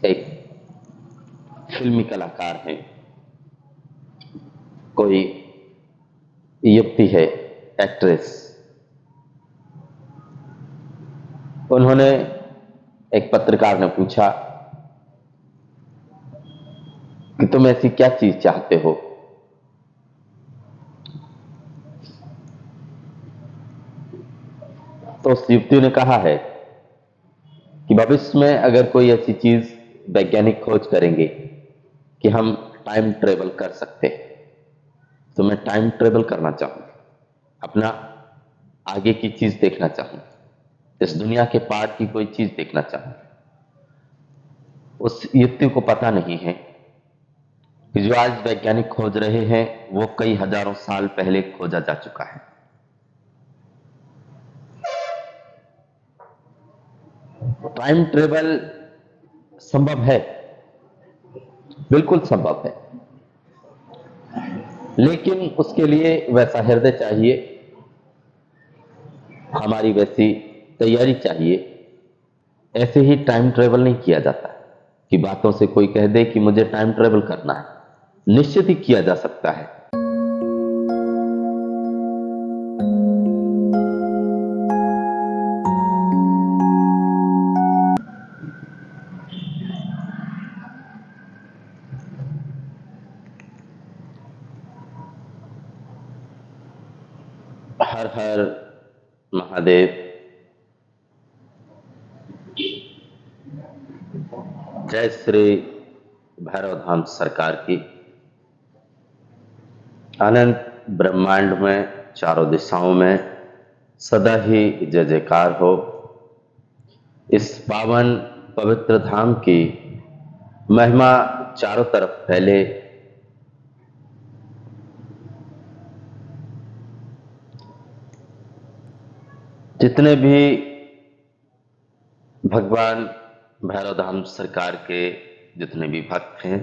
एक फिल्मी कलाकार हैं, कोई युवती है, एक्ट्रेस। उन्होंने, एक पत्रकार ने पूछा कि तुम ऐसी क्या चीज चाहते हो? तो उस युवती ने कहा है कि भविष्य में अगर कोई ऐसी चीज वैज्ञानिक खोज करेंगे कि हम टाइम ट्रेवल कर सकते हैं, तो मैं टाइम ट्रेवल करना चाहूंगा, अपना आगे की चीज देखना चाहूंगा, इस दुनिया के पार की कोई चीज देखना चाहूंगा। उस युवती को पता नहीं है कि जो आज वैज्ञानिक खोज रहे हैं वो कई हजारों साल पहले खोजा जा चुका है। टाइम ट्रेवल संभव है, बिल्कुल संभव है, लेकिन उसके लिए वैसा हृदय चाहिए, हमारी वैसी तैयारी चाहिए। ऐसे ही टाइम ट्रेवल नहीं किया जाता कि बातों से कोई कह दे कि मुझे टाइम ट्रेवल करना है। निश्चित ही किया जा सकता है। हर हर महादेव। जय श्री भैरव धाम सरकार की। अनंत ब्रह्मांड में चारों दिशाओं में सदा ही जय जयकार हो। इस पावन पवित्र धाम की महिमा चारों तरफ फैले। जितने भी भगवान भैरव धाम सरकार के जितने भी भक्त हैं,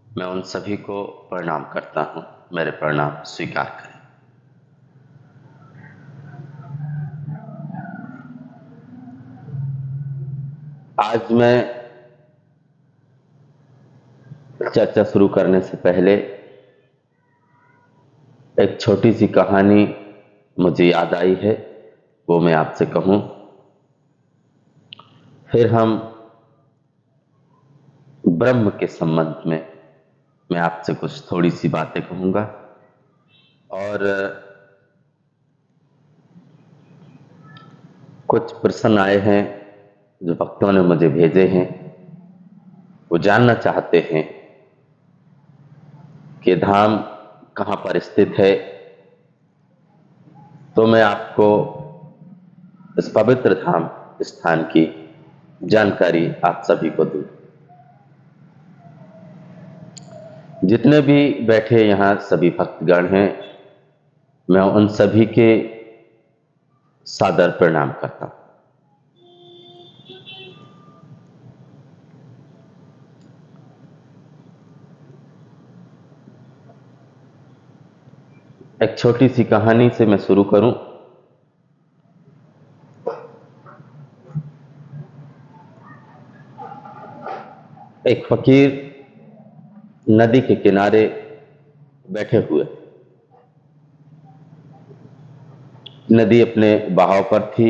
मैं उन सभी को प्रणाम करता हूं। मेरे प्रणाम स्वीकार करें। आज मैं चर्चा शुरू करने से पहले एक छोटी सी कहानी मुझे याद आई है, वो मैं आपसे कहूं। फिर हम ब्रह्म के संबंध में मैं आपसे कुछ थोड़ी सी बातें कहूंगा। और कुछ प्रश्न आए हैं जो भक्तों ने मुझे भेजे हैं। वो जानना चाहते हैं कि धाम कहां पर स्थित है। तो मैं आपको इस पवित्र धाम स्थान की जानकारी आप सभी को दूं। जितने भी बैठे यहां सभी भक्तगण हैं, मैं उन सभी के सादर प्रणाम करता हूं। एक छोटी सी कहानी से मैं शुरू करूं। एक फकीर नदी के किनारे बैठे हुए, नदी अपने बहाव पर थी,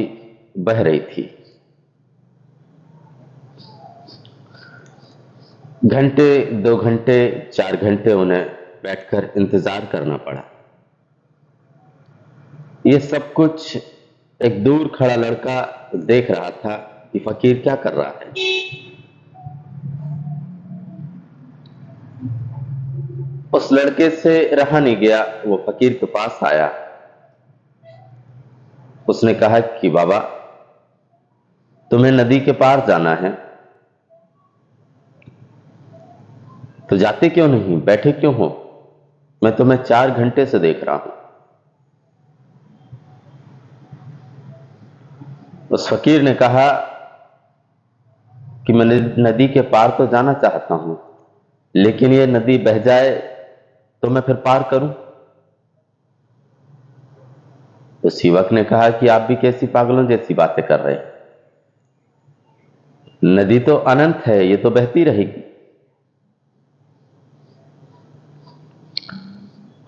बह रही थी। घंटे, 2 घंटे, 4 घंटे उन्हें बैठकर इंतजार करना पड़ा। ये सब कुछ एक दूर खड़ा लड़का देख रहा था कि फकीर क्या कर रहा है। उस लड़के से रहा नहीं गया, वो फकीर के पास आया। उसने कहा कि बाबा, तुम्हें नदी के पार जाना है तो जाते क्यों नहीं, बैठे क्यों हो? मैं तुम्हें 4 घंटे से देख रहा हूं। उस फकीर ने कहा कि मैं नदी के पार तो जाना चाहता हूं, लेकिन ये नदी बह जाए तो मैं फिर पार करूं। तो युवक ने कहा कि आप भी कैसी पागलों जैसी बातें कर रहे हैं। नदी तो अनंत है, ये तो बहती रहेगी।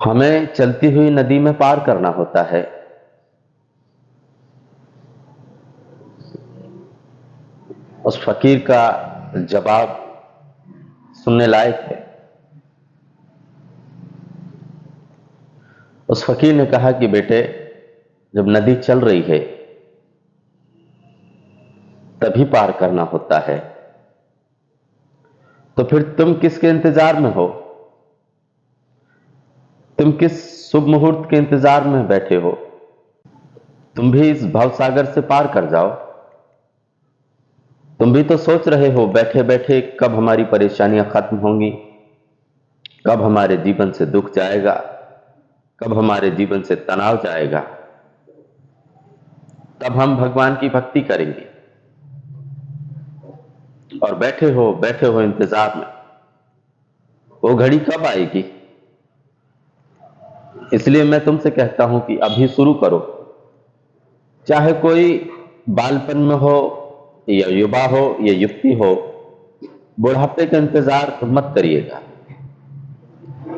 हमें चलती हुई नदी में पार करना होता है। उस फकीर का जवाब सुनने लायक है। उस फकीर ने कहा कि बेटे, जब नदी चल रही है तभी पार करना होता है, तो फिर तुम किसके इंतजार में हो? तुम किस शुभ मुहूर्त के इंतजार में बैठे हो? तुम भी इस भवसागर से पार कर जाओ। तुम भी तो सोच रहे हो बैठे बैठे कब हमारी परेशानियां खत्म होंगी, कब हमारे जीवन से दुख जाएगा, कब हमारे जीवन से तनाव जाएगा, तब हम भगवान की भक्ति करेंगे। और बैठे हो इंतजार में। वो घड़ी कब आएगी? इसलिए मैं तुमसे कहता हूं कि अभी शुरू करो। चाहे कोई बालपन में हो या युवा हो या युक्ति हो, बुढ़ापे का इंतजार मत करिएगा।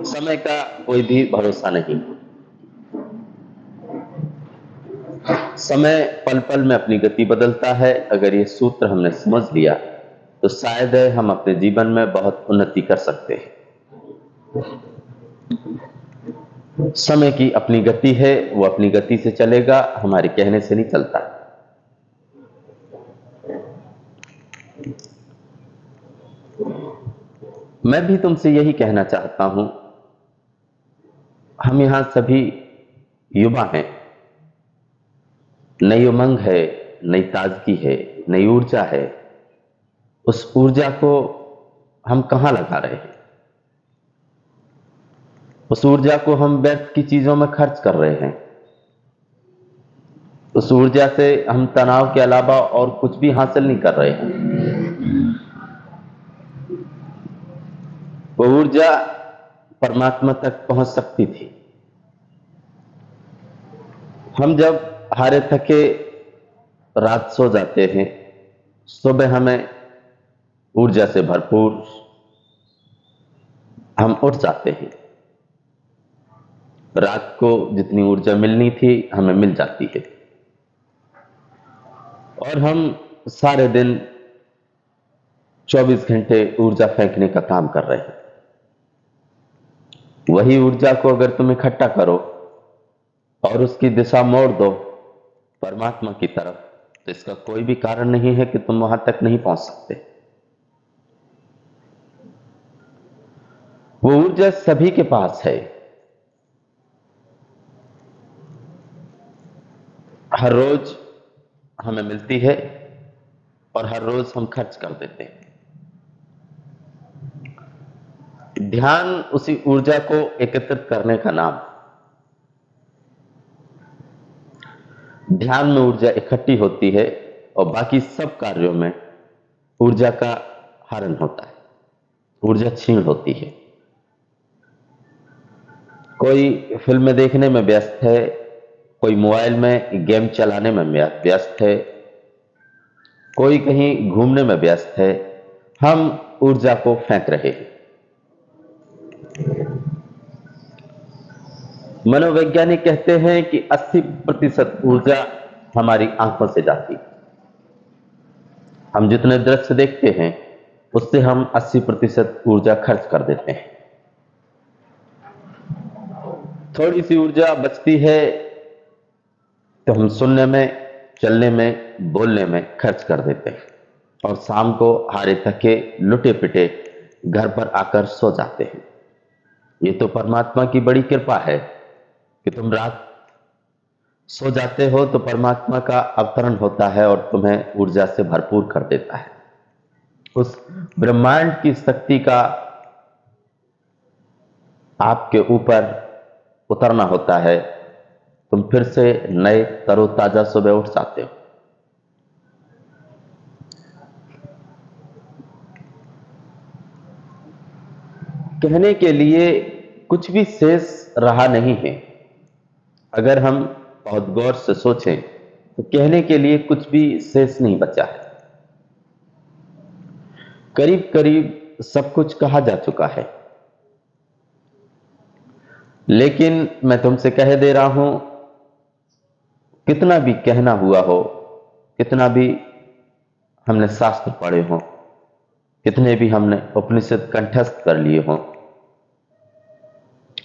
समय का कोई भी भरोसा नहीं। समय पल पल में अपनी गति बदलता है। अगर ये सूत्र हमने समझ लिया तो शायद हम अपने जीवन में बहुत उन्नति कर सकते हैं। समय की अपनी गति है, वो अपनी गति से चलेगा, हमारे कहने से नहीं चलता। मैं भी तुमसे यही कहना चाहता हूं। हम यहां सभी युवा हैं। नई उमंग है, नई ताजगी है, नई ऊर्जा है। उस ऊर्जा को हम कहां लगा रहे हैं? उस ऊर्जा को हम व्यर्थ की चीजों में खर्च कर रहे हैं। उस ऊर्जा से हम तनाव के अलावा और कुछ भी हासिल नहीं कर रहे हैं। वो ऊर्जा परमात्मा तक पहुंच सकती थी। हम जब हारे थके रात सो जाते हैं, सुबह हमें ऊर्जा से भरपूर हम उठ जाते हैं। रात को जितनी ऊर्जा मिलनी थी हमें मिल जाती है, और हम सारे दिन 24 घंटे ऊर्जा फेंकने का काम कर रहे हैं। वही ऊर्जा को अगर तुम इकट्ठा करो और उसकी दिशा मोड़ दो परमात्मा की तरफ, तो इसका कोई भी कारण नहीं है कि तुम वहां तक नहीं पहुंच सकते। वो ऊर्जा सभी के पास है। हर रोज हमें मिलती है और हर रोज हम खर्च कर देते हैं। ध्यान उसी ऊर्जा को एकत्रित करने का नाम। ध्यान में ऊर्जा इकट्ठी होती है और बाकी सब कार्यों में ऊर्जा का हरण होता है, ऊर्जा छीन होती है। कोई फिल्में देखने में व्यस्त है, कोई मोबाइल में गेम चलाने में व्यस्त है, कोई कहीं घूमने में व्यस्त है। हम ऊर्जा को फेंक रहे हैं। मनोवैज्ञानिक कहते हैं कि 80% ऊर्जा हमारी आंखों से जाती है। हम जितने दृश्य देखते हैं उससे हम 80% ऊर्जा खर्च कर देते हैं। थोड़ी सी ऊर्जा बचती है तो हम सुनने में, चलने में, बोलने में खर्च कर देते हैं, और शाम को हारे थके लुटे पिटे घर पर आकर सो जाते हैं। ये तो परमात्मा की बड़ी कृपा है कि तुम रात सो जाते हो तो परमात्मा का अवतरण होता है और तुम्हें ऊर्जा से भरपूर कर देता है। उस ब्रह्मांड की शक्ति का आपके ऊपर उतरना होता है। तुम फिर से नए तरोताजा सुबह उठ जाते हो। कहने के लिए कुछ भी शेष रहा नहीं है। अगर हम बहुत गौर से सोचें तो कहने के लिए कुछ भी शेष नहीं बचा है। करीब करीब सब कुछ कहा जा चुका है, लेकिन मैं तुमसे कह दे रहा हूं, कितना भी कहना हुआ हो, कितना भी हमने शास्त्र पढ़े हों, कितने भी हमने उपनिषद कंठस्थ कर लिए हों,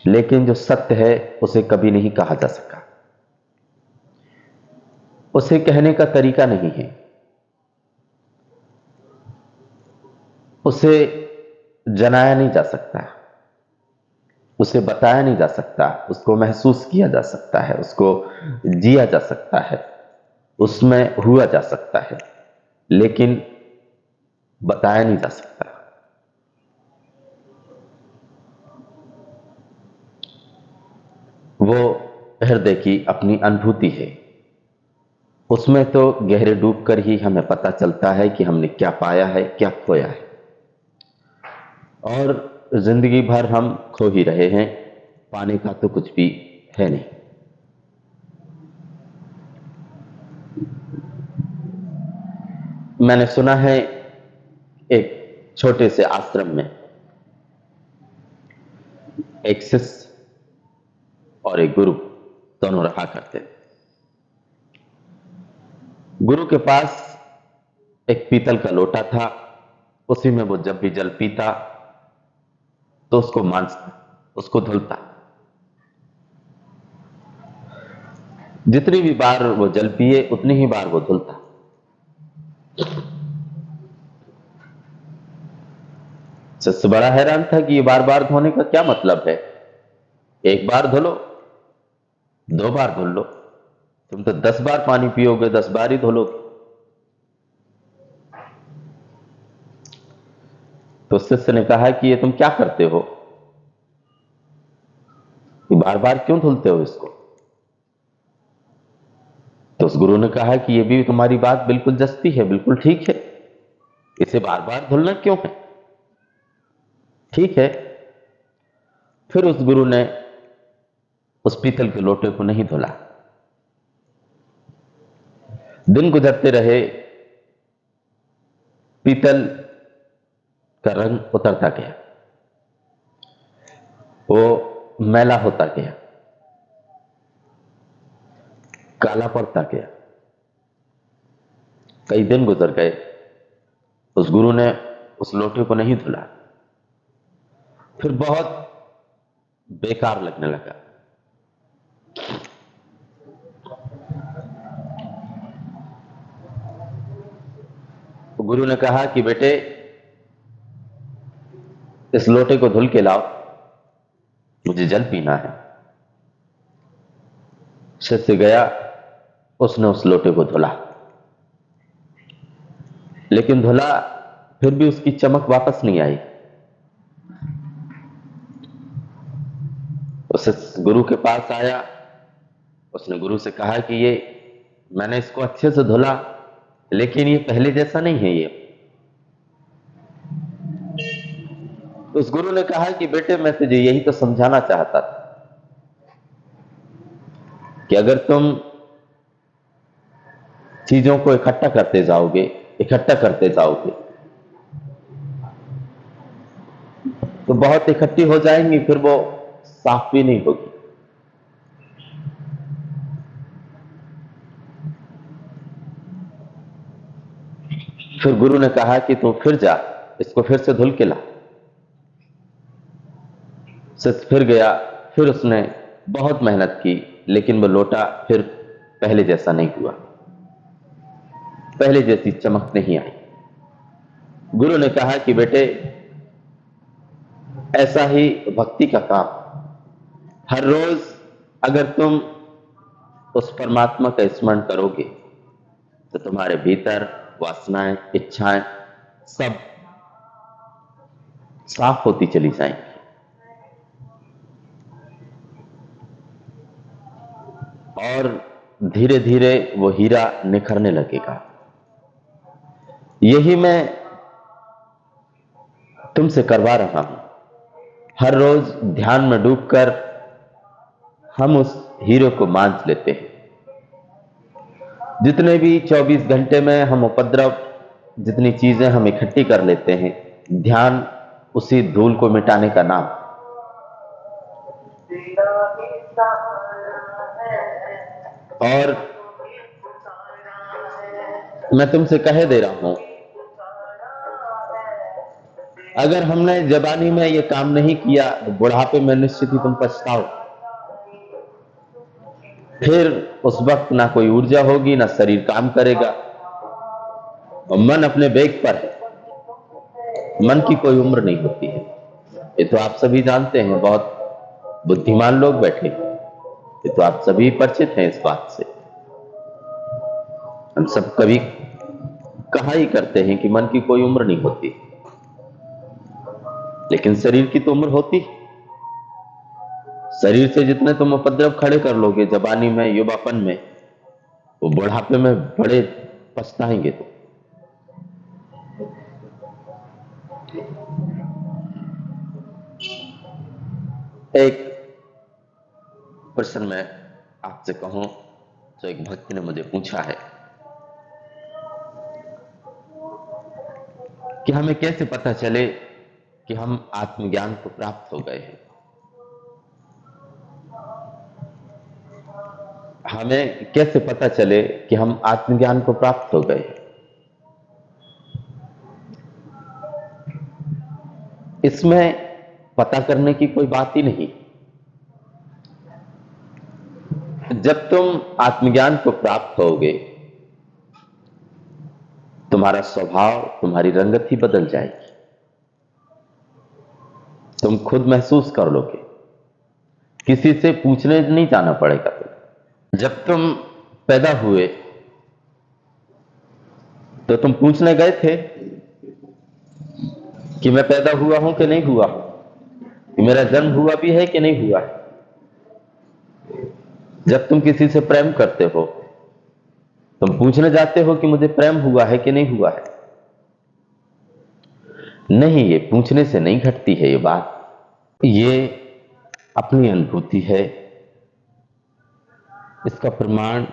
लेकिन जो सत्य है उसे कभी नहीं कहा जा सका। उसे कहने का तरीका नहीं है, उसे जनाया नहीं जा सकता, उसे बताया नहीं जा सकता, उसको महसूस किया जा सकता है, उसको जिया जा सकता है, उसमें हुआ जा सकता है, लेकिन बताया नहीं जा सकता। वो हृदय की अपनी अनुभूति है, उसमें तो गहरे डूबकर ही हमें पता चलता है कि हमने क्या पाया है, क्या खोया है। और जिंदगी भर हम खो ही रहे हैं, पाने का तो कुछ भी है नहीं। मैंने सुना है एक छोटे से आश्रम में एक शिष्य और एक गुरु दोनों रहा करते थे। गुरु के पास एक पीतल का लोटा था, उसी में वो जब भी जल पीता तो उसको मांजता, उसको धुलता। जितनी भी बार वो जल पिए उतनी ही बार वो धुलता। शिष्य बड़ा हैरान था कि ये बार बार धोने का क्या मतलब है, एक बार धुलो, 2 बार धुल लो, तुम तो 10 बार पानी पियोगे, 10 बार ही धुलोगे। तो शिष्य ने कहा कि ये तुम क्या करते हो, ये बार बार क्यों धुलते हो इसको। तो उस गुरु ने कहा कि ये भी तुम्हारी बात बिल्कुल जस्ती है, बिल्कुल ठीक है, इसे बार बार धुलना क्यों है, ठीक है। फिर उस गुरु ने उस पीतल के लोटे को नहीं धुला। दिन गुजरते रहे, पीतल का रंग उतरता गया, वो मैला होता गया, काला पड़ता गया। कई दिन गुजर गए, उस गुरु ने उस लोटे को नहीं धुला। फिर बहुत बेकार लगने लगा। गुरु ने कहा कि बेटे इस लोटे को धुल के लाओ, मुझे जल पीना है। शिष्य गया, उसने उस लोटे को धुला, लेकिन धुला फिर भी उसकी चमक वापस नहीं आई। उस गुरु के पास आया, उसने गुरु से कहा कि ये मैंने इसको अच्छे से धुला, लेकिन ये पहले जैसा नहीं है। ये तो उस गुरु ने कहा कि बेटे मैं तुझे यही तो समझाना चाहता था कि अगर तुम चीजों को इकट्ठा करते जाओगे तो बहुत इकट्ठी हो जाएंगी, फिर वो साफ भी नहीं होगी। फिर गुरु ने कहा कि तू फिर जा, इसको फिर से धुल के ला। शिष्य फिर गया, फिर उसने बहुत मेहनत की, लेकिन वो लोटा फिर पहले जैसा नहीं हुआ, पहले जैसी चमक नहीं आई। गुरु ने कहा कि बेटे ऐसा ही भक्ति का काम, हर रोज अगर तुम उस परमात्मा का स्मरण करोगे तो तुम्हारे भीतर वासनाएं, इच्छाएं सब साफ होती चली जाएंगी, और धीरे धीरे वो हीरा निखरने लगेगा। यही मैं तुमसे करवा रहा हूं। हर रोज ध्यान में डूबकर हम उस हीरे को मांझ लेते हैं। जितने भी 24 घंटे में हम उपद्रव जितनी चीजें हम इकट्ठी कर लेते हैं, ध्यान उसी धूल को मिटाने का नाम। और मैं तुमसे कह दे रहा हूं, अगर हमने जवानी में ये काम नहीं किया तो बुढ़ापे में निश्चित ही तुम पछताओ। फिर उस वक्त ना कोई ऊर्जा होगी, ना शरीर काम करेगा, और मन अपने वेग पर है। मन की कोई उम्र नहीं होती है, ये तो आप सभी जानते हैं। बहुत बुद्धिमान लोग बैठे हैं, ये तो आप सभी परिचित हैं इस बात से। हम सब कभी कहा ही करते हैं कि मन की कोई उम्र नहीं होती, लेकिन शरीर की तो उम्र होती है। शरीर से जितने तुम उपद्रव खड़े कर लोगे जवानी में, युवापन में, वो बुढ़ापे में बड़े पछताएंगे। तो एक प्रश्न मैं आपसे कहूं तो एक भक्त ने मुझे पूछा है कि हमें कैसे पता चले कि हम आत्मज्ञान को प्राप्त हो गए हैं। हमें कैसे पता चले कि हम आत्मज्ञान को प्राप्त हो गए। इसमें पता करने की कोई बात ही नहीं। जब तुम आत्मज्ञान को प्राप्त होगे, तुम्हारा स्वभाव, तुम्हारी रंगत ही बदल जाएगी। तुम खुद महसूस कर लोगे, किसी से पूछने नहीं जाना पड़ेगा तुम्हें। जब तुम पैदा हुए तो तुम पूछने गए थे कि मैं पैदा हुआ हूं कि नहीं हुआ हूं, कि मेरा जन्म हुआ भी है कि नहीं हुआ है। जब तुम किसी से प्रेम करते हो, तुम पूछने जाते हो कि मुझे प्रेम हुआ है कि नहीं हुआ है। नहीं, ये पूछने से नहीं घटती है ये बात, ये अपनी अनुभूति है। इसका प्रमाण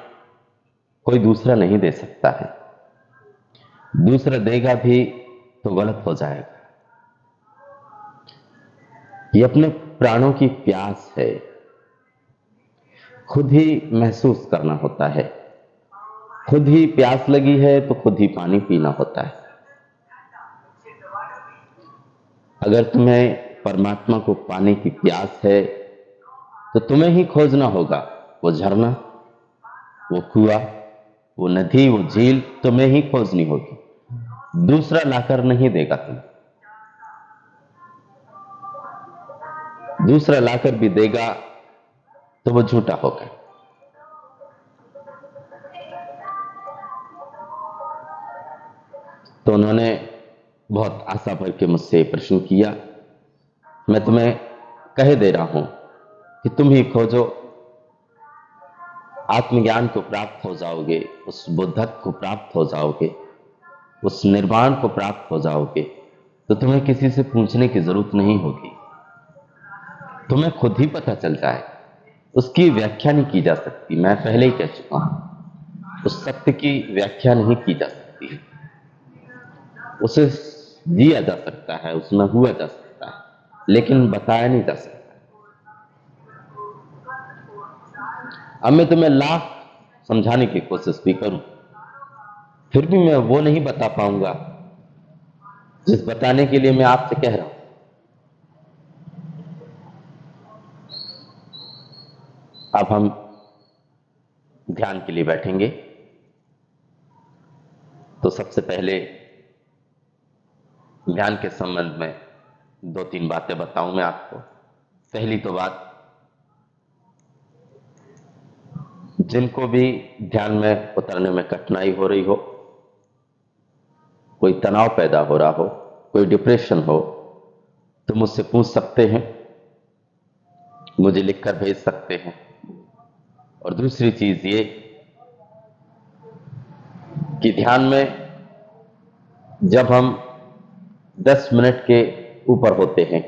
कोई दूसरा नहीं दे सकता है। दूसरा देगा भी तो गलत हो जाएगा। ये अपने प्राणों की प्यास है, खुद ही महसूस करना होता है। खुद ही प्यास लगी है तो खुद ही पानी पीना होता है। अगर तुम्हें परमात्मा को पाने की प्यास है तो तुम्हें ही खोजना होगा। वो झरना, वो कुआं, वो नदी, वो झील तुम्हें ही खोजनी होगी, दूसरा लाकर नहीं देगा तुम्हें। दूसरा लाकर भी देगा तो वो झूठा होगा। तो उन्होंने बहुत आशा भर के मुझसे प्रश्न किया। मैं तुम्हें कह दे रहा हूं कि तुम ही खोजो, आत्मज्ञान को प्राप्त हो जाओगे, उस बुद्धत्व को प्राप्त हो जाओगे, उस निर्वाण को प्राप्त हो जाओगे, तो तुम्हें किसी से पूछने की जरूरत नहीं होगी। तुम्हें खुद ही पता चल जाए। उसकी व्याख्या नहीं की जा सकती, मैं पहले ही कह चुका हूं। उस सत्य की व्याख्या नहीं की जा सकती, उसे जिया जा सकता है, उसमें हुआ जा सकता है, लेकिन बताया नहीं जा सकता। अब मैं तुम्हें लाख समझाने की कोशिश भी करूं, फिर भी मैं वो नहीं बता पाऊंगा जिस बताने के लिए मैं आपसे कह रहा हूं। अब हम ध्यान के लिए बैठेंगे, तो सबसे पहले ध्यान के संबंध में 2-3 बातें बताऊं मैं आपको। पहली तो बात, जिनको भी ध्यान में उतरने में कठिनाई हो रही हो, कोई तनाव पैदा हो रहा हो, कोई डिप्रेशन हो, तो मुझसे पूछ सकते हैं, मुझे लिखकर भेज सकते हैं। और दूसरी चीज ये कि ध्यान में जब हम 10 मिनट के ऊपर होते हैं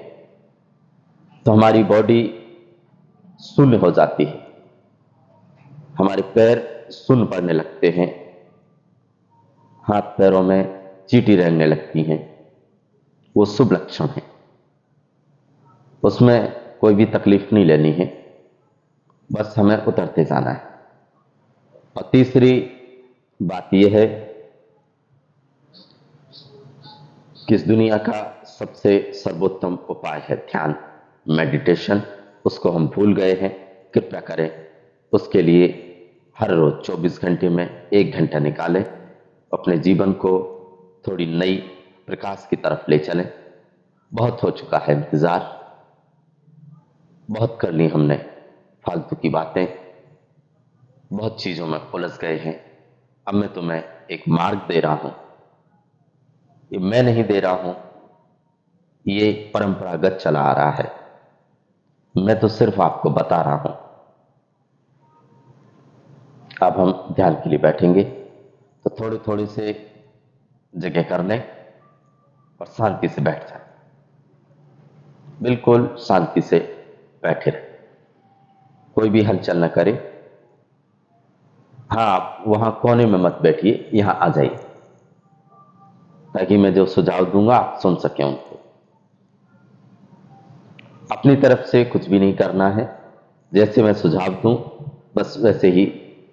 तो हमारी बॉडी शून्य हो जाती है, हमारे पैर शून्य पड़ने लगते हैं, हाथ पैरों में चींटी रेंगने लगती हैं, वो शुभ लक्षण है। उसमें कोई भी तकलीफ नहीं लेनी है, बस हमें उतरते जाना है। और तीसरी बात यह है कि इस दुनिया का सबसे सर्वोत्तम उपाय है ध्यान, मेडिटेशन। उसको हम भूल गए हैं। कृपया करें, उसके लिए हर रोज 24 घंटे में 1 घंटा निकालें, अपने जीवन को थोड़ी नई प्रकाश की तरफ ले चलें। बहुत हो चुका है इंतजार, बहुत कर ली हमने फालतू की बातें, बहुत चीजों में उलझ गए हैं। अब मैं तुम्हें एक मार्ग दे रहा हूं। ये मैं नहीं दे रहा हूं, ये परंपरागत चला आ रहा है। मैं तो सिर्फ आपको बता रहा हूं। अब हम ध्यान के लिए बैठेंगे, तो थोड़ी थोड़ी से जगह कर लें और शांति से बैठ जाए। बिल्कुल शांति से बैठे रहे, कोई भी हलचल न करे। हाँ, आप वहां कोने में मत बैठिए, यहां आ जाइए, ताकि मैं जो सुझाव दूंगा आप सुन सकें उनको। अपनी तरफ से कुछ भी नहीं करना है, जैसे मैं सुझाव दूं बस वैसे ही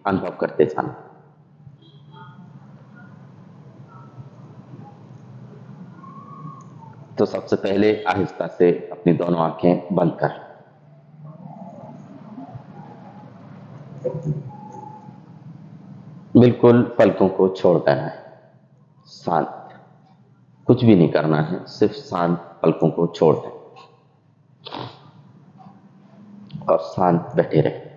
अनुभव करते जाना। तो सबसे पहले आहिस्ता से अपनी दोनों आंखें बंद कर, बिल्कुल पलकों को छोड़ देना है। शांत, कुछ भी नहीं करना है, सिर्फ शांत पलकों को छोड़ दें और शांत बैठे रहे।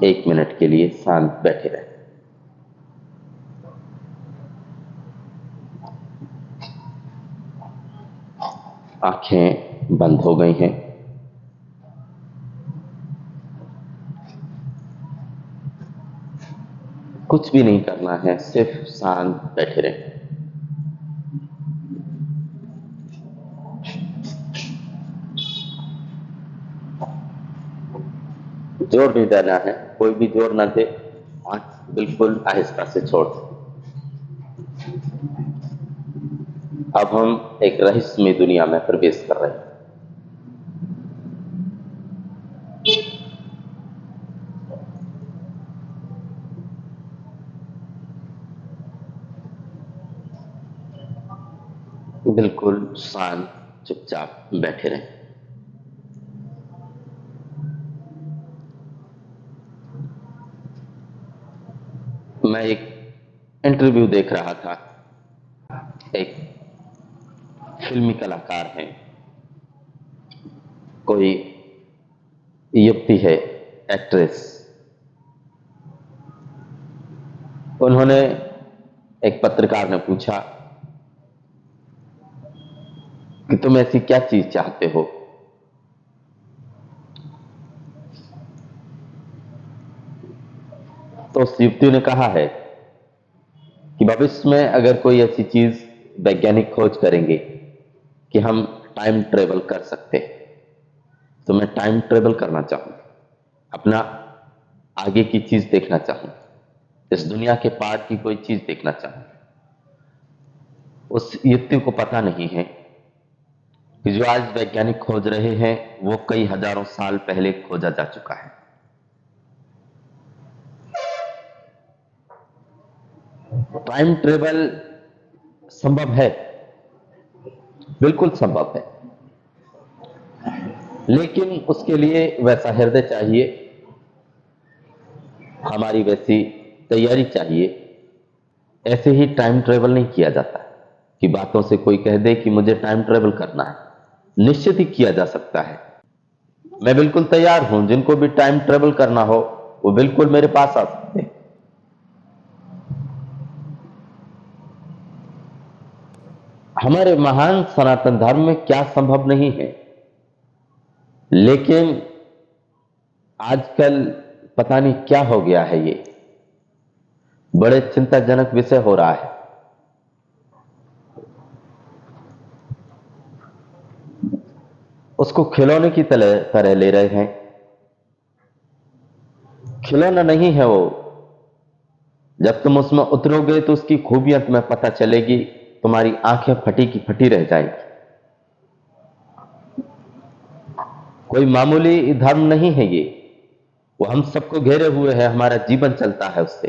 1 मिनट के लिए शांत बैठे रहे। आंखें बंद हो गई हैं। कुछ भी नहीं करना है, सिर्फ शांत बैठे रहे। जोर नहीं देना है, कोई भी जोर ना दे। आंख बिल्कुल आहिस्ता से छोड़ दें। अब हम एक रहस्यमय दुनिया में प्रवेश कर रहे हैं। बिल्कुल शांत चुपचाप बैठे रहें। मैं एक इंटरव्यू देख रहा था। एक फिल्मी कलाकार हैं, कोई युवती है, एक्ट्रेस। उन्होंने, एक पत्रकार ने पूछा कि तुम ऐसी क्या चीज चाहते हो। तो उस युवती ने कहा है कि भविष्य में अगर कोई ऐसी चीज वैज्ञानिक खोज करेंगे कि हम टाइम ट्रेवल कर सकते, तो मैं टाइम ट्रेवल करना चाहूंगा, अपना आगे की चीज देखना चाहूंगा, इस दुनिया के पार्ट की कोई चीज देखना चाहूंगा। उस युवती को पता नहीं है कि जो आज वैज्ञानिक खोज रहे हैं वो कई हजारों साल पहले खोजा जा चुका है। टाइम ट्रेवल संभव है, बिल्कुल संभव है, लेकिन उसके लिए वैसा हृदय चाहिए, हमारी वैसी तैयारी चाहिए। ऐसे ही टाइम ट्रेवल नहीं किया जाता कि बातों से कोई कह दे कि मुझे टाइम ट्रेवल करना है। निश्चित ही किया जा सकता है। मैं बिल्कुल तैयार हूं, जिनको भी टाइम ट्रेवल करना हो वो बिल्कुल मेरे पास आ सकते हैं। हमारे महान सनातन धर्म में क्या संभव नहीं है, लेकिन आजकल पता नहीं क्या हो गया है, ये बड़े चिंताजनक विषय हो रहा है। उसको खिलौने की तरह ले रहे हैं। खिलौना नहीं है वो, जब तुम उसमें उतरोगे तो उसकी खूबियां तुम्हें पता चलेगी, तुम्हारी आंखें फटी की फटी रह जाएगी। कोई मामूली धर्म नहीं है ये, वो हम सबको घेरे हुए है, हमारा जीवन चलता है उससे।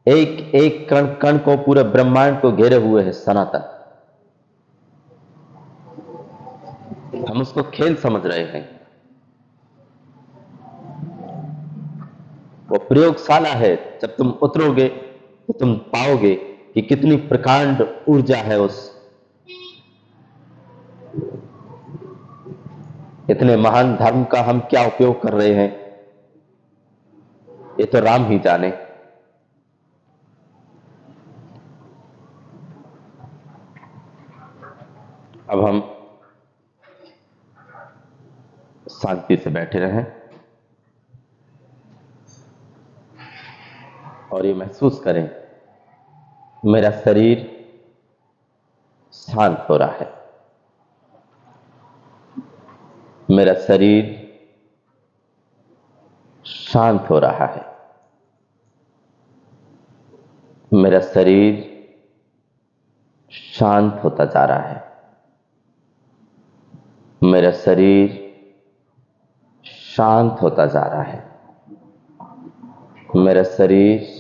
एक एक कण कण को, पूरे ब्रह्मांड को घेरे हुए है सनातन। हम उसको खेल समझ रहे हैं। वो प्रयोगशाला है। जब तुम उतरोगे तो तुम पाओगे कि कितनी प्रकांड ऊर्जा है उस इतने महान धर्म का हम क्या उपयोग कर रहे हैं, ये तो राम ही जाने। अब हम शांति से बैठे रहें और ये महसूस करें, मेरा शरीर शांत हो रहा है, मेरा शरीर शांत हो रहा है, मेरा शरीर शांत होता जा रहा है, मेरा शरीर शांत होता जा रहा है, मेरा शरीर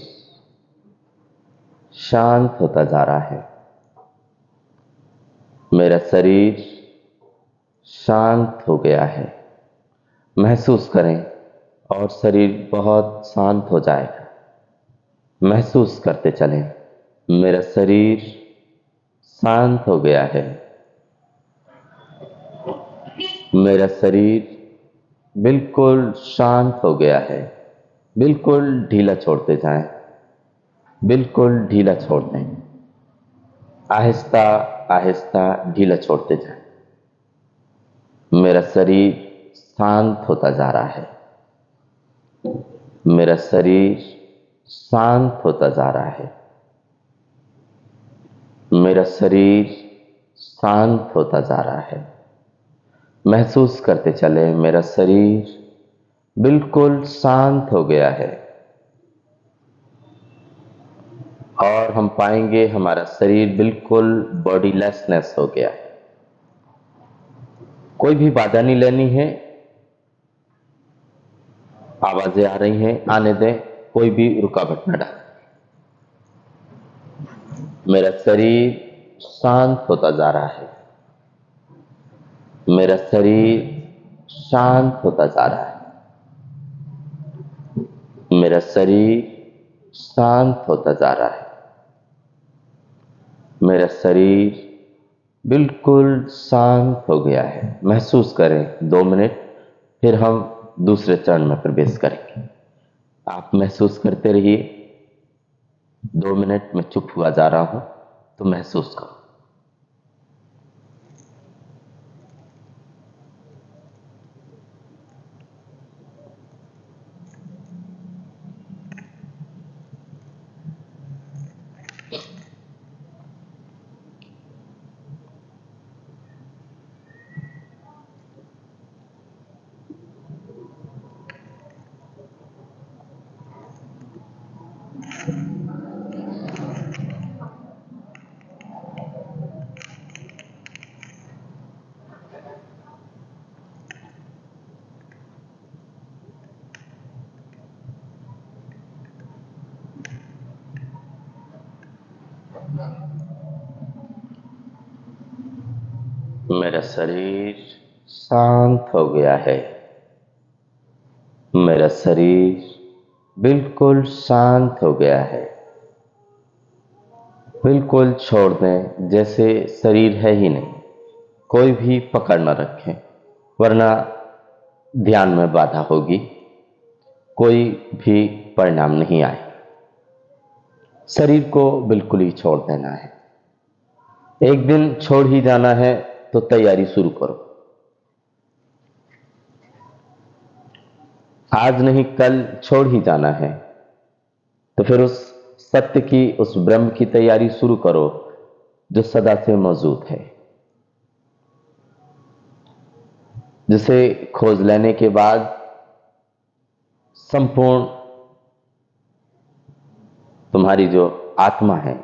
शांत होता जा रहा है, मेरा शरीर शांत हो गया है। महसूस करें और शरीर बहुत शांत हो जाएगा। महसूस करते चलें, मेरा शरीर शांत हो गया है, मेरा शरीर बिल्कुल शांत हो गया है। बिल्कुल ढीला छोड़ते जाएं, बिल्कुल ढीला छोड़ दें, आहिस्ता आहिस्ता ढीला छोड़ते जाएं। मेरा शरीर शांत होता जा रहा है, मेरा शरीर शांत होता जा रहा है, मेरा शरीर शांत होता जा रहा है। महसूस करते चले, मेरा शरीर बिल्कुल शांत हो गया है। और हम पाएंगे हमारा शरीर बिल्कुल बॉडीलेसनेस हो गया है। कोई भी बाधा नहीं लेनी है। आवाजें आ रही हैं, आने दें, कोई भी रुकावट न डालें। मेरा शरीर शांत होता जा रहा है, मेरा शरीर शांत होता जा रहा है, मेरा शरीर शांत होता जा रहा है, मेरा शरीर बिल्कुल शांत हो गया है। महसूस करें 2 मिनट, फिर हम दूसरे चरण में प्रवेश करेंगे। आप महसूस करते रहिए। 2 मिनट में चुप हुआ जा रहा हूं, तो महसूस करो। मेरा शरीर शांत हो गया है, मेरा शरीर बिल्कुल शांत हो गया है। बिल्कुल छोड़ दें, जैसे शरीर है ही नहीं। कोई भी पकड़ न रखें, वरना ध्यान में बाधा होगी, कोई भी परिणाम नहीं आए। शरीर को बिल्कुल ही छोड़ देना है। एक दिन छोड़ ही जाना है तो तैयारी शुरू करो। आज नहीं कल छोड़ ही जाना है, तो फिर उस सत्य की, उस ब्रह्म की तैयारी शुरू करो जो सदा से मौजूद है, जिसे खोज लेने के बाद संपूर्ण तुम्हारी जो आत्मा है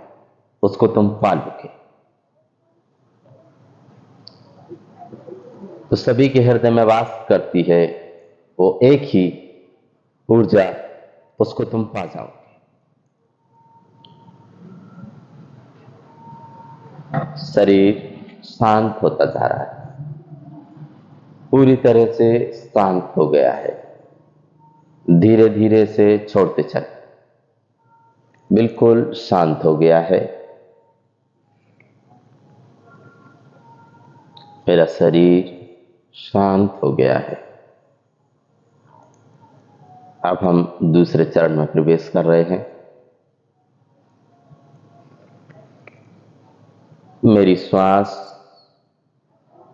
उसको तुम पालोगे। तो सभी के हृदय में वास करती है वो एक ही ऊर्जा, उसको तुम पा जाओगे। शरीर शांत होता जा रहा है, पूरी तरह से शांत हो गया है। धीरे धीरे से छोड़ते चले, बिल्कुल शांत हो गया है। मेरा शरीर शांत हो गया है। अब हम दूसरे चरण में प्रवेश कर रहे हैं। मेरी श्वास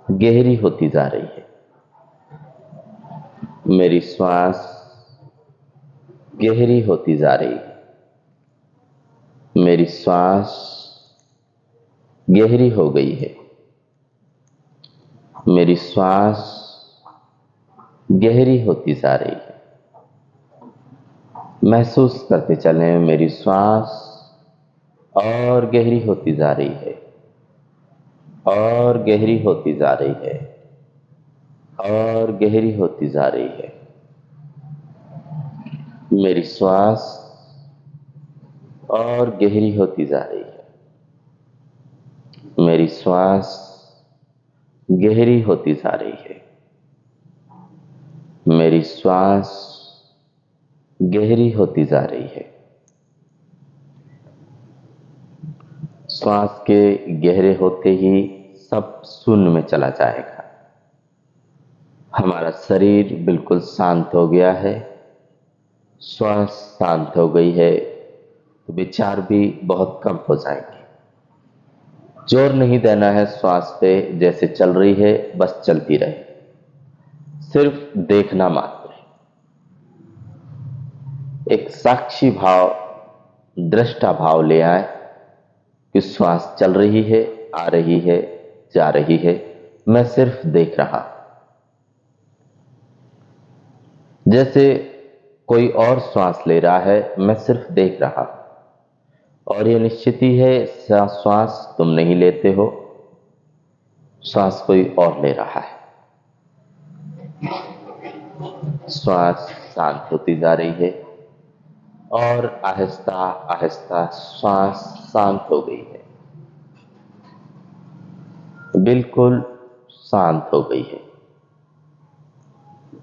गहरी होती जा रही है। मेरी श्वास गहरी होती जा रही है। मेरी श्वास गहरी हो गई है। मेरी श्वास गहरी होती जा रही है। महसूस करते चलें, मेरी श्वास और गहरी होती जा रही है, और गहरी होती जा रही है, और गहरी होती जा रही है। मेरी श्वास और गहरी होती जा रही है। मेरी श्वास गहरी होती जा रही है। मेरी श्वास गहरी होती जा रही है। श्वास के गहरे होते ही सब शून्य में चला जाएगा। हमारा शरीर बिल्कुल शांत हो गया है। श्वास शांत हो गई है तो विचार भी बहुत कम हो जाएंगे। जोर नहीं देना है श्वास पे, जैसे चल रही है बस चलती रहे, सिर्फ देखना मात्र है। एक साक्षी भाव, दृष्टा भाव ले आए कि श्वास चल रही है, आ रही है, जा रही है, मैं सिर्फ देख रहा। जैसे कोई और श्वास ले रहा है, मैं सिर्फ देख रहा। और ये निश्चित ही है श्वास तुम नहीं लेते हो, श्वास कोई और ले रहा है। श्वास शांत होती जा रही है और आहिस्ता आहिस्ता श्वास शांत हो गई है, बिल्कुल शांत हो गई है।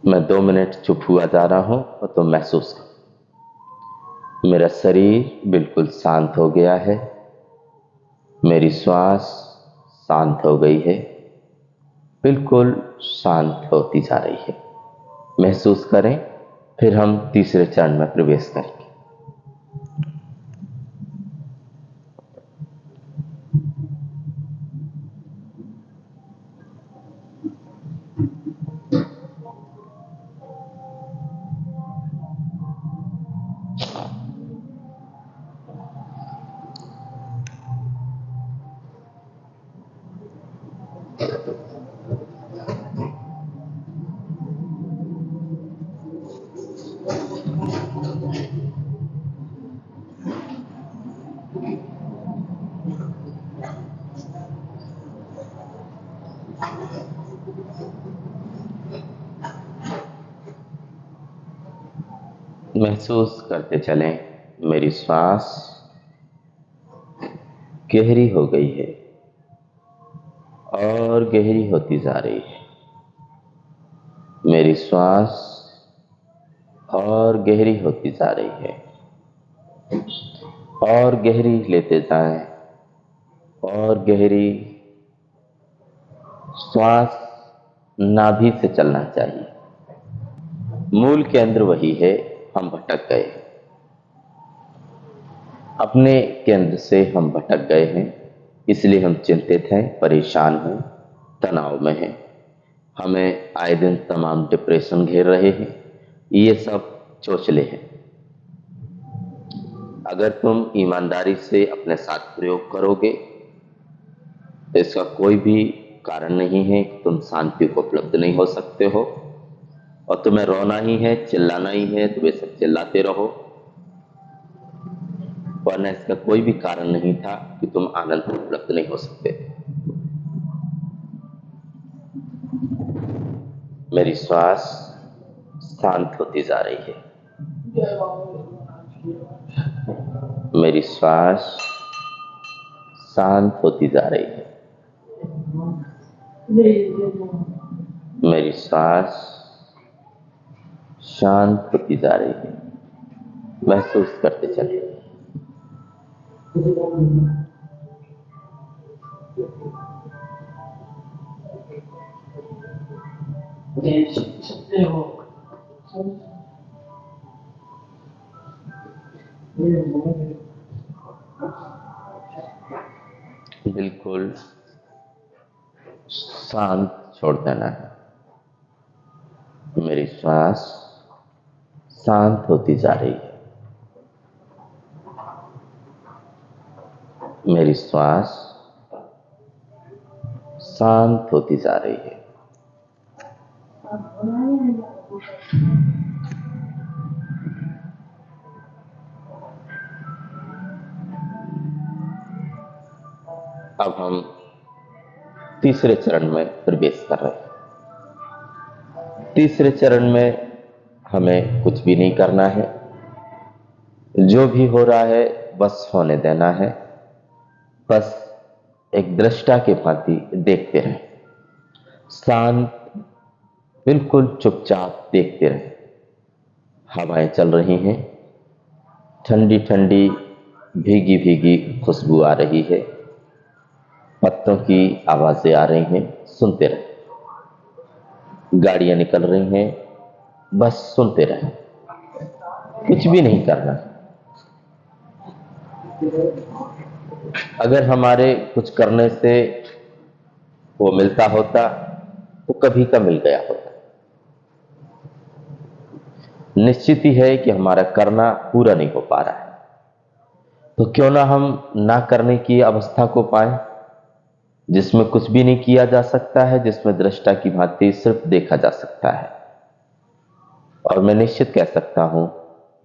मैं 2 मिनट चुप हुआ जा रहा हूं और तुम महसूस करो, मेरा शरीर बिल्कुल शांत हो गया है। मेरी श्वास शांत हो गई है, बिल्कुल शांत होती जा रही है। महसूस करें, फिर हम तीसरे चरण में प्रवेश करेंगे। महसूस करते चलें, मेरी श्वास गहरी हो गई है और गहरी होती जा रही है। मेरी श्वास और गहरी होती जा रही है, और गहरी लेते जाएं, और गहरी। श्वास नाभि से चलना चाहिए, मूल केंद्र वही है, हम भटक गए। अपने केंद्र से हम भटक गए हैं, इसलिए हम चिंतित हैं, परेशान हैं, तनाव में हैं। हमें आए दिन तमाम डिप्रेशन घेर रहे हैं। ये सब चोचले हैं। अगर तुम ईमानदारी से अपने साथ प्रयोग करोगे तो इसका कोई भी कारण नहीं है कि तुम शांति को उपलब्ध नहीं हो सकते हो। और तुम्हें रोना ही है, चिल्लाना ही है, तो बेशक चिल्लाते रहो। वरना इसका कोई भी कारण नहीं था कि तुम आनंद को उपलब्ध नहीं हो सकते। मेरी श्वास शांत होती जा रही है। मेरी श्वास शांत होती जा रही है। मेरी श्वास शांत होती जा रही है। महसूस करते चलिए। बिल्कुल शांत छोड़ देना है। मेरी श्वास शांत होती जा रही है। मेरी श्वास शांत होती जा रही है। अब हम तीसरे चरण में प्रवेश कर रहे हैं। तीसरे चरण में हमें कुछ भी नहीं करना है। जो भी हो रहा है बस होने देना है। बस एक दृष्टा के भांति देखते रहे। शांत, बिल्कुल चुपचाप देखते रहे। हवाएं चल रही हैं, ठंडी ठंडी भीगी भीगी खुशबू आ रही है। पत्तों की आवाजें आ रही हैं, सुनते रहे। गाड़ियां निकल रही हैं, बस सुनते रहे। कुछ भी नहीं करना। अगर हमारे कुछ करने से वो मिलता होता तो कभी का मिल गया होता। निश्चित ही है कि हमारा करना पूरा नहीं हो पा रहा है, तो क्यों ना हम ना करने की अवस्था को पाए, जिसमें कुछ भी नहीं किया जा सकता है, जिसमें दृष्टा की भांति सिर्फ देखा जा सकता है। और मैं निश्चित कह सकता हूं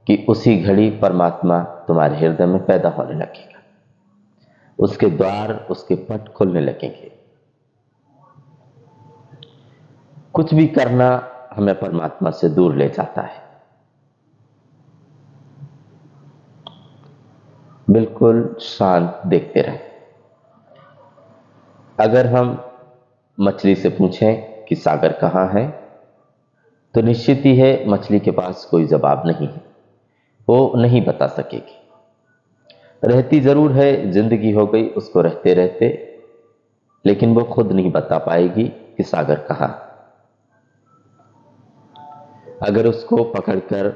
कि उसी घड़ी परमात्मा तुम्हारे हृदय में पैदा होने लगेगा। उसके द्वार, उसके पट खुलने लगेंगे। कुछ भी करना हमें परमात्मा से दूर ले जाता है। बिल्कुल शांत देखते रहे। अगर हम मछली से पूछें कि सागर कहाँ है, तो निश्चित ही है मछली के पास कोई जवाब नहीं है। वो नहीं बता सकेगी। रहती जरूर है, जिंदगी हो गई उसको रहते रहते, लेकिन वो खुद नहीं बता पाएगी कि सागर कहाँ। अगर उसको पकड़कर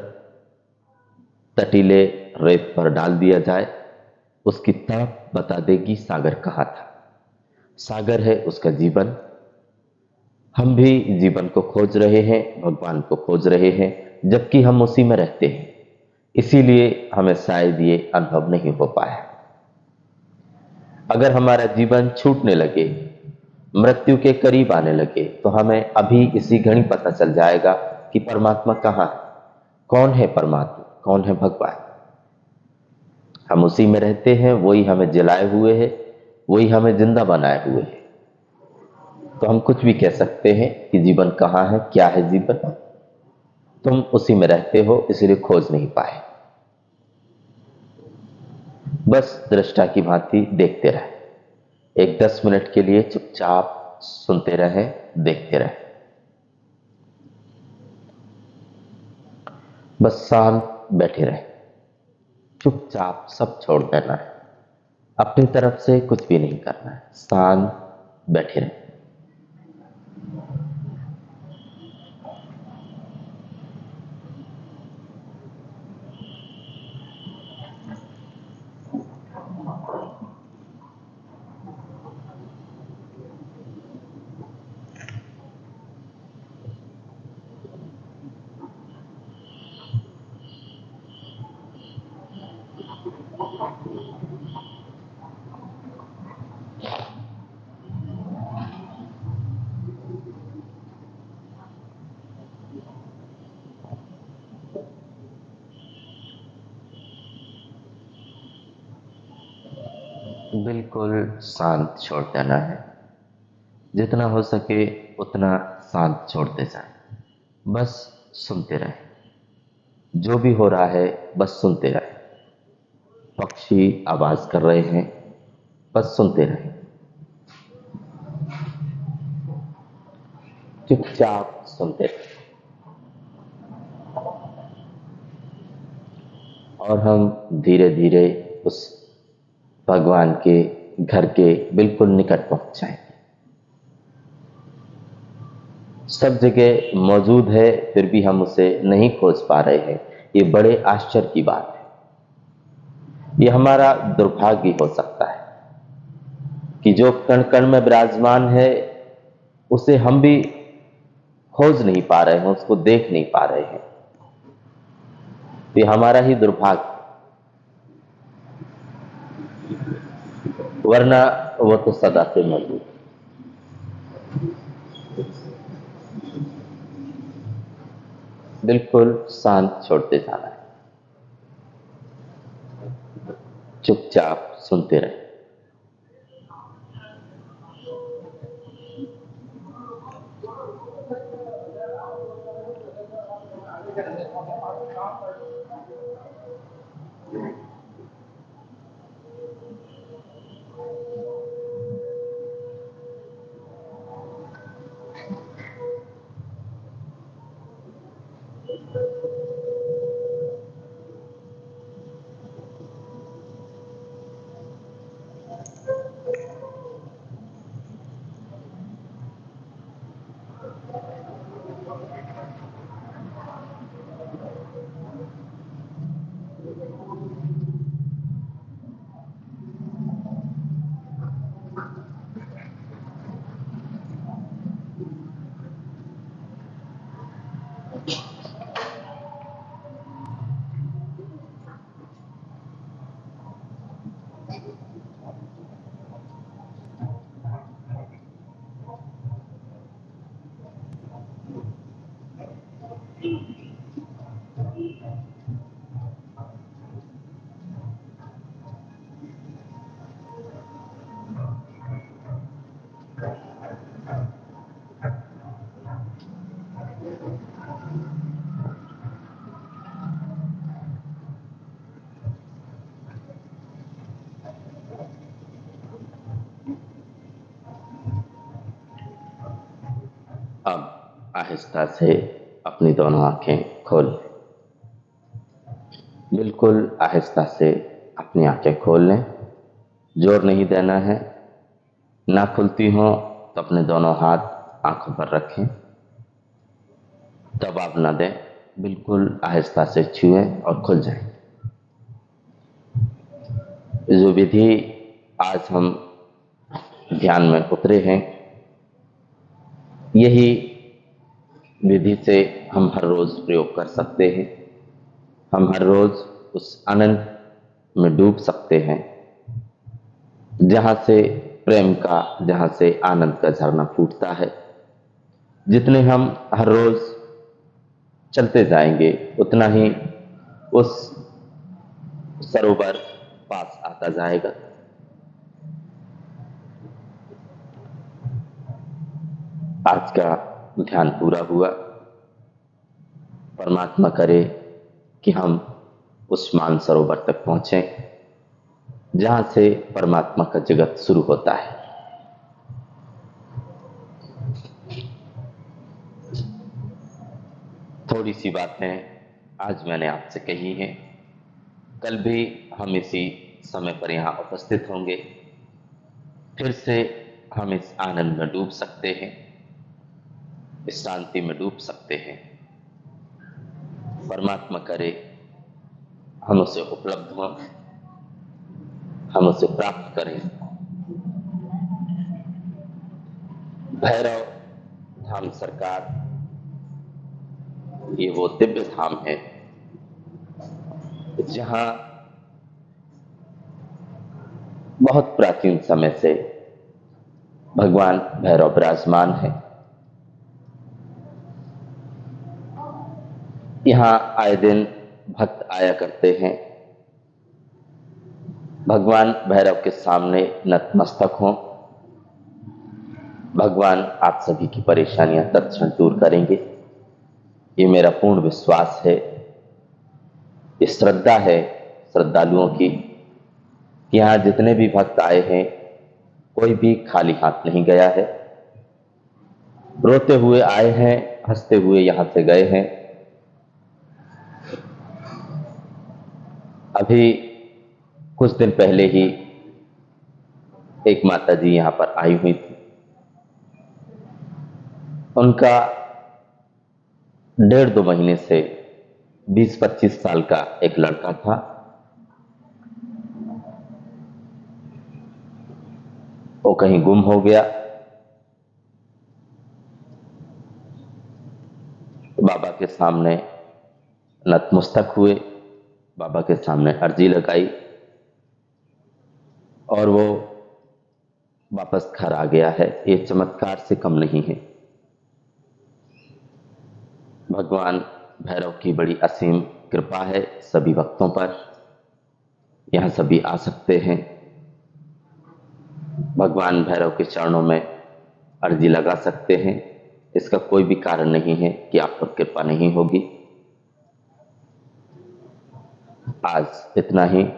तटीले रेत पर डाल दिया जाए, उसकी तड़प बता देगी सागर कहाँ था। सागर है उसका जीवन। हम भी जीवन को खोज रहे हैं, भगवान को खोज रहे हैं, जबकि हम उसी में रहते हैं। इसीलिए हमें शायद ये अनुभव नहीं हो पाया। अगर हमारा जीवन छूटने लगे, मृत्यु के करीब आने लगे, तो हमें अभी इसी घड़ी पता चल जाएगा कि परमात्मा कहाँ है, कौन है परमात्मा, कौन है भगवान। हम उसी में रहते हैं, वही हमें जलाए हुए है, वही हमें जिंदा बनाए हुए है। तो हम कुछ भी कह सकते हैं कि जीवन कहाँ है, क्या है जीवन। तुम उसी में रहते हो, इसलिए खोज नहीं पाए। बस दृष्टा की भांति देखते रहे। एक 10 मिनट के लिए चुपचाप सुनते रहे, देखते रहे। बस शांत बैठे रहे। चुपचाप सब छोड़ देना है। अपनी तरफ से कुछ भी नहीं करना है। शांत बैठे रहे। बिल्कुल शांत छोड़ देना है। जितना हो सके उतना शांत छोड़ते जाए। बस सुनते रहे। जो भी हो रहा है बस सुनते रहे। पक्षी आवाज कर रहे हैं, बस सुनते रहे। चुपचाप सुनते रहे। और हम धीरे धीरे उस भगवान के घर के बिल्कुल निकट पहुंच जाएंगे। सब जगह मौजूद है, फिर भी हम उसे नहीं खोज पा रहे हैं। ये बड़े आश्चर्य की बात है। ये हमारा दुर्भाग्य हो सकता है कि जो कण कण में विराजमान है उसे हम भी खोज नहीं पा रहे हैं, उसको देख नहीं पा रहे हैं। ये हमारा ही दुर्भाग्य, वरना वो तो सदा से मौजूद है। बिल्कुल शांत छोड़ते जाना है। चुपचाप सुनते रहे। अब आहिस्ता से अपनी दोनों आंखें खोल। बिल्कुल आहिस्ता से अपनी आंखें खोल लें। जोर नहीं देना है। ना खुलती हो तो अपने दोनों हाथ आंखों पर रखें। दबाव ना दें। बिल्कुल आहिस्ता से छुएं और खुल जाएं। जो विधि आज हम ध्यान में उतरे हैं, यही विधि से हम हर रोज प्रयोग कर सकते हैं। हम हर रोज उस आनंद में डूब सकते हैं जहां से प्रेम का, जहां से आनंद का झरना फूटता है। जितने हम हर रोज चलते जाएंगे उतना ही उस सरोवर पास आता जाएगा। आज का ध्यान पूरा हुआ। परमात्मा करे कि हम उस मानसरोवर तक पहुंचे जहां से परमात्मा का जगत शुरू होता है। थोड़ी सी बातें आज मैंने आपसे कही हैं। कल भी हम इसी समय पर यहां उपस्थित होंगे। फिर से हम इस आनंद में डूब सकते हैं, इस शांति में डूब सकते हैं। परमात्मा करे हम उसे उपलब्ध हों, हम उसे प्राप्त करें। भैरव धाम सरकार, ये वो दिव्य धाम है जहां बहुत प्राचीन समय से भगवान भैरव विराजमान है। यहाँ आए दिन भक्त आया करते हैं। भगवान भैरव के सामने नतमस्तक हों। भगवान आप सभी की परेशानियां तत्क्षण दूर करेंगे, ये मेरा पूर्ण विश्वास है। ये श्रद्धा है श्रद्धालुओं की कि यहाँ जितने भी भक्त आए हैं कोई भी खाली हाथ नहीं गया है। रोते हुए आए हैं, हंसते हुए यहां से गए हैं। अभी कुछ दिन पहले ही एक माता जी यहां पर आई हुई थी। उनका 1.5-2 महीने से 20-25 साल का एक लड़का था। वो कहीं गुम हो गया। बाबा के सामने नतमस्तक हुए, बाबा के सामने अर्जी लगाई और वो वापस घर आ गया है। ये चमत्कार से कम नहीं है। भगवान भैरव की बड़ी असीम कृपा है सभी भक्तों पर। यहाँ सभी आ सकते हैं। भगवान भैरव के चरणों में अर्जी लगा सकते हैं। इसका कोई भी कारण नहीं है कि आप पर कृपा नहीं होगी। आज इतना ही।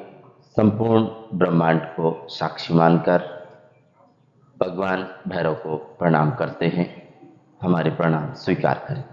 संपूर्ण ब्रह्मांड को साक्षी मानकर भगवान भैरव को प्रणाम करते हैं। हमारे प्रणाम स्वीकार करें।